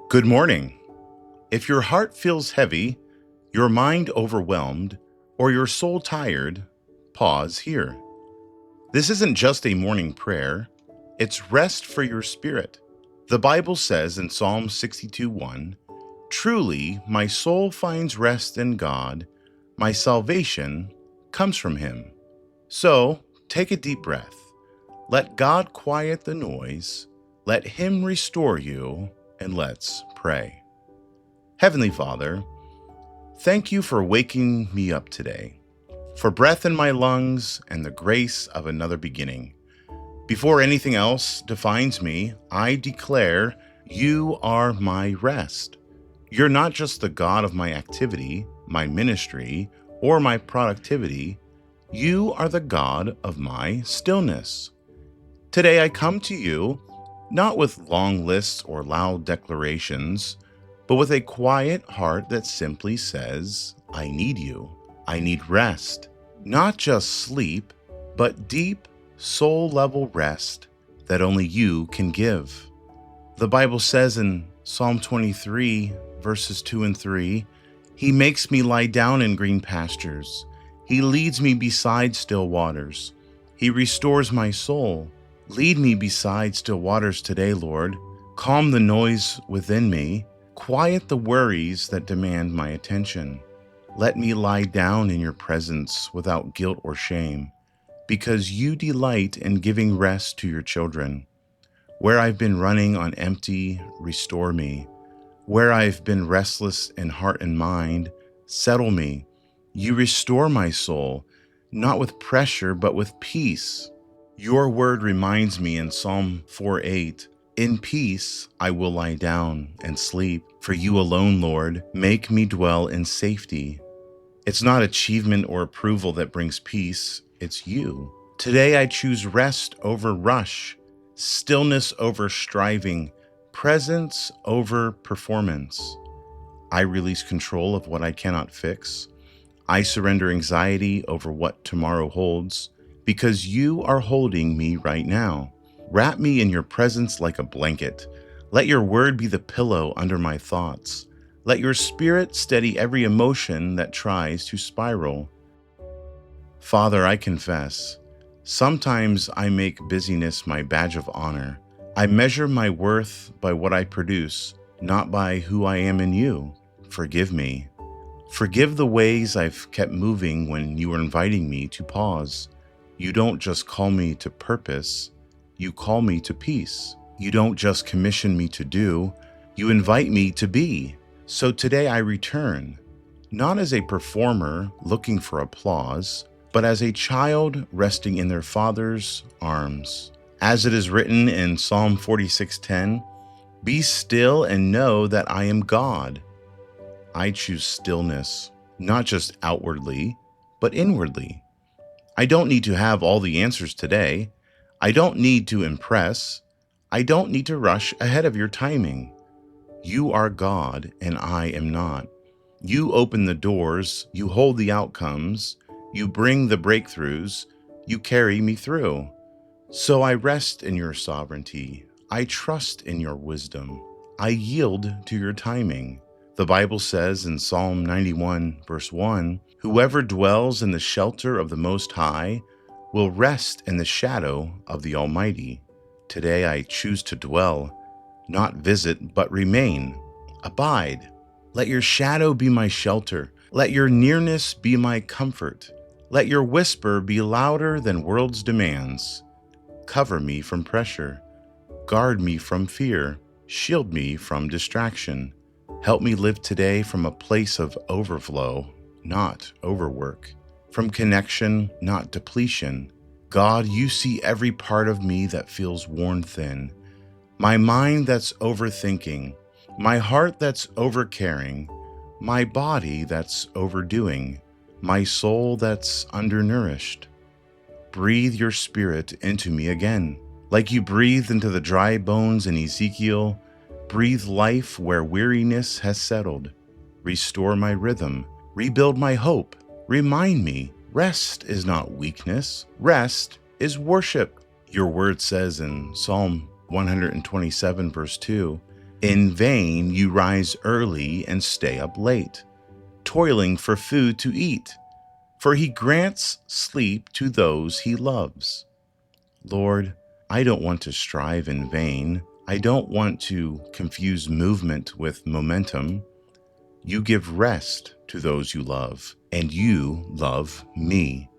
Good morning. If your heart feels heavy, your mind overwhelmed, or your soul tired, pause here. This isn't just a morning prayer, it's rest for your spirit. The Bible says in Psalm 62:1, "Truly, my soul finds rest in God, my salvation comes from Him." So, take a deep breath. Let God quiet the noise, let Him restore you, and let's pray. Heavenly Father, thank you for waking me up today, for breath in my lungs and the grace of another beginning. Before anything else defines me, I declare you are my rest. You're not just the God of my activity, my ministry, or my productivity. You are the God of my stillness. Today I come to you not with long lists or loud declarations, but with a quiet heart that simply says, I need you. I need rest. Not just sleep, but deep, soul-level rest that only you can give. The Bible says in Psalm 23, verses 2 and 3, He makes me lie down in green pastures. He leads me beside still waters. He restores my soul. Lead me beside still waters today, Lord. Calm the noise within me. Quiet the worries that demand my attention. Let me lie down in your presence without guilt or shame, because you delight in giving rest to your children. Where I've been running on empty, restore me. Where I've been restless in heart and mind, settle me. You restore my soul, not with pressure, but with peace. Your word reminds me in Psalm 4:8, in peace I will lie down and sleep. For you alone, Lord, make me dwell in safety. It's not achievement or approval that brings peace, it's you. Today I choose rest over rush, stillness over striving, presence over performance. I release control of what I cannot fix. I surrender anxiety over what tomorrow holds, because you are holding me right now. Wrap me in your presence like a blanket. Let your word be the pillow under my thoughts. Let your spirit steady every emotion that tries to spiral. Father, I confess, sometimes I make busyness my badge of honor. I measure my worth by what I produce, not by who I am in you. Forgive me. Forgive the ways I've kept moving when you were inviting me to pause. You don't just call me to purpose, you call me to peace. You don't just commission me to do, you invite me to be. So today I return, not as a performer looking for applause, but as a child resting in their father's arms. As it is written in Psalm 46:10, be still and know that I am God. I choose stillness, not just outwardly, but inwardly. I don't need to have all the answers today. I don't need to impress. I don't need to rush ahead of your timing. You are God and I am not. You open the doors, you hold the outcomes, you bring the breakthroughs, you carry me through. So I rest in your sovereignty. I trust in your wisdom. I yield to your timing. The Bible says in Psalm 91, verse 1, whoever dwells in the shelter of the Most High will rest in the shadow of the Almighty. Today I choose to dwell, not visit, but remain, abide. Let your shadow be my shelter. Let your nearness be my comfort. Let your whisper be louder than world's demands. Cover me from pressure. Guard me from fear. Shield me from distraction. Help me live today from a place of overflow, not overwork. From connection, not depletion. God, you see every part of me that feels worn thin. My mind that's overthinking. My heart that's overcaring. My body that's overdoing. My soul that's undernourished. Breathe your spirit into me again. Like you breathed into the dry bones in Ezekiel, breathe life where weariness has settled. Restore my rhythm. Rebuild my hope. Remind me, rest is not weakness. Rest is worship. Your word says in Psalm 127, verse 2, In vain you rise early and stay up late, toiling for food to eat, for he grants sleep to those he loves. Lord, I don't want to strive in vain. I don't want to confuse movement with momentum. You give rest to those you love, and you love me.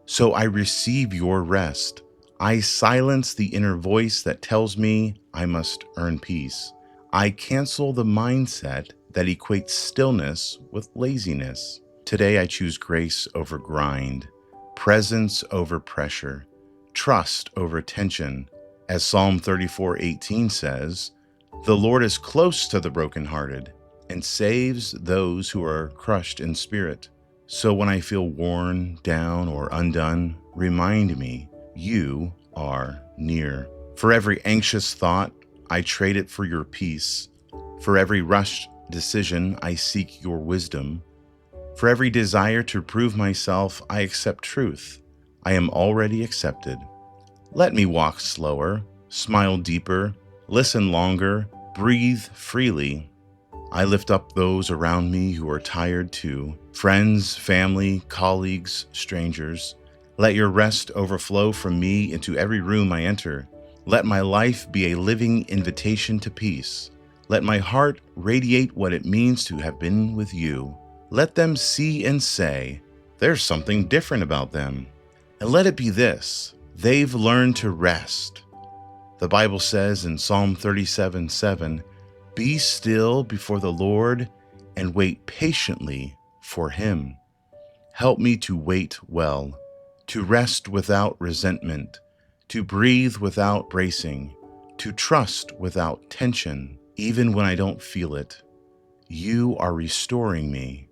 So I receive your rest. I silence the inner voice that tells me I must earn peace. I cancel the mindset that equates stillness with laziness. Today I choose grace over grind, presence over pressure, trust over tension. As Psalm 34:18 says, "The Lord is close to the brokenhearted and saves those who are crushed in spirit." So when I feel worn down or undone, remind me you are near. For every anxious thought, I trade it for your peace. For every rushed decision, I seek your wisdom. For every desire to prove myself, I accept truth. I am already accepted. Let me walk slower, smile deeper, listen longer, breathe freely. I lift up those around me who are tired too, friends, family, colleagues, strangers. Let your rest overflow from me into every room I enter. Let my life be a living invitation to peace. Let my heart radiate what it means to have been with you. Let them see and say, there's something different about them. And let it be this, they've learned to rest. The Bible says in Psalm 37:7, "Be still before the Lord and wait patiently for him." Help me to wait well, to rest without resentment, to breathe without bracing, to trust without tension, even when I don't feel it. You are restoring me.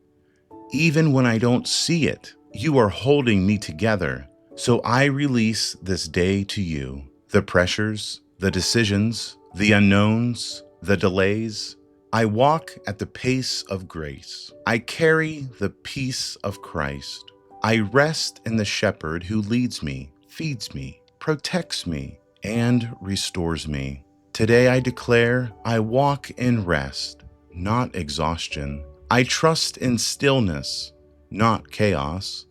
Even when I don't see it, you are holding me together. So I release this day to you. The pressures, the decisions, the unknowns, the delays. I walk at the pace of grace. I carry the peace of Christ. I rest in the shepherd who leads me, feeds me, protects me, and restores me. Today I declare I walk in rest, not exhaustion. I trust in stillness, not chaos.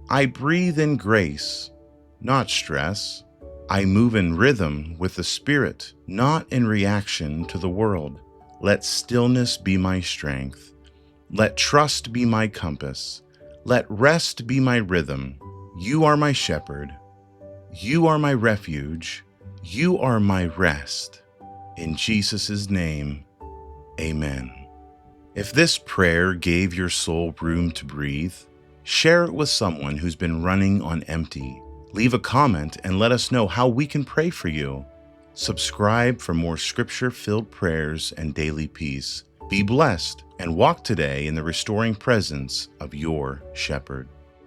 I breathe in grace, not stress. I move in rhythm with the Spirit, not in reaction to the world. Let stillness be my strength. Let trust be my compass. Let rest be my rhythm. You are my shepherd. You are my refuge. You are my rest. In Jesus' name, amen. If this prayer gave your soul room to breathe, share it with someone who's been running on empty. Leave a comment and let us know how we can pray for you. Subscribe for more scripture-filled prayers and daily peace. Be blessed and walk today in the restoring presence of your shepherd.